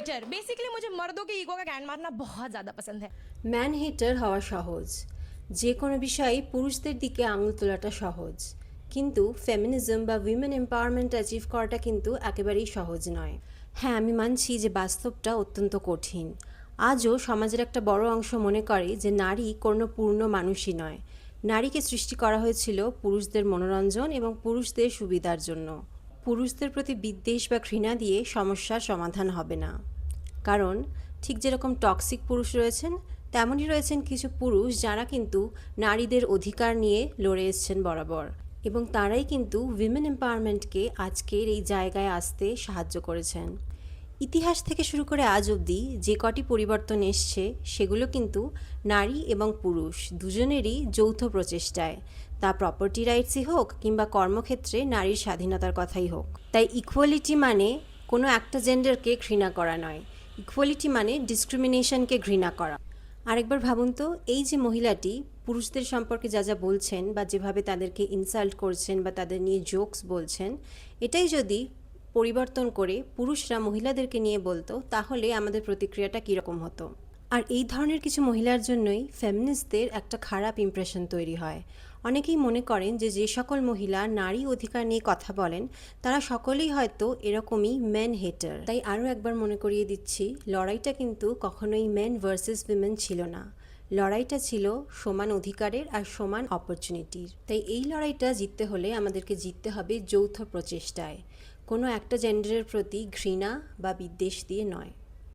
Hater. Basically मुझे मर्दों के ईगो का कैन मारना बहुत ज़्यादा पसंद है। ম্যান হেটার হওয়া সহজ, যে কোনো বিষয়ে পুরুষদের দিকে আঙুল তোলাটা সহজ, কিন্তু ফেমিনিজম বা উইমেন এম্পাওয়ারমেন্ট অ্যাচিভ করাটা কিন্তু একেবারেই সহজ নয়। হ্যাঁ, আমি মানছি যে বাস্তবটা অত্যন্ত কঠিন। আজও সমাজের একটা বড় অংশ মনে করে যে নারী কোনো পূর্ণ মানুষই নয়। নারীকে সৃষ্টি করা হয়েছিল পুরুষদের মনোরঞ্জন এবং পুরুষদের সুবিধার জন্য। পুরুষদের প্রতি বিদ্বেষ বা ঘৃণা দিয়ে সমস্যার সমাধান হবে না। কারণ ঠিক যেরকম টক্সিক পুরুষ রয়েছেন, তেমনই রয়েছেন কিছু পুরুষ যারা কিন্তু নারীদের অধিকার নিয়ে লড়ে এসছেন বরাবর, এবং তারাই কিন্তু উইমেন এম্পাওয়ারমেন্টকে আজকের এই জায়গায় আসতে সাহায্য করেছেন। ইতিহাস থেকে শুরু করে আজ অবধি যে কটি পরিবর্তন এসছে সেগুলো কিন্তু নারী এবং পুরুষ দুজনেরই যৌথ প্রচেষ্টায়, তা প্রপার্টি রাইটসই হোক কিংবা কর্মক্ষেত্রে নারীর স্বাধীনতার কথাই হোক। তাই ইকুয়ালিটি মানে কোনো একটা জেন্ডারকে ঘৃণা করা নয়, ইকুয়ালিটি মানে ডিসক্রিমিনেশনকে ঘৃণা করা। আরেকবার ভাবুন তো, এই যে মহিলাটি পুরুষদের সম্পর্কে যা যা বলছেন বা যেভাবে তাদেরকে ইনসাল্ট করছেন বা তাদের নিয়ে জোকস বলছেন, এটাই যদি পরিবর্তন করে পুরুষরা মহিলাদেরকে নিয়ে বলতো তাহলে আমাদের প্রতিক্রিয়াটা কীরকম হতো। আর এই ধরনের কিছু মহিলার জন্যই ফেমিনিস্টদের একটা খারাপ ইমপ্রেশন তৈরি হয়। অনেকেই মনে করেন যে যে সকল মহিলা নারী অধিকার নিয়ে কথা বলেন তারা সকলেই হয়তো এরকমই মেন হেটার। তাই আরও একবার মনে করিয়ে দিচ্ছি, লড়াইটা কিন্তু কখনোই মেন ভার্সেস উইমেন ছিল না, লড়াইটা ছিল সমান অধিকারের আর সমান অপরচুনিটির। তাই এই লড়াইটা জিততে হলে আমাদেরকে জিততে হবে যৌথ প্রচেষ্টায়, কোনো একটা জেন্ডারের প্রতি ঘৃণা বা বিদ্বেষ দিয়ে নয়।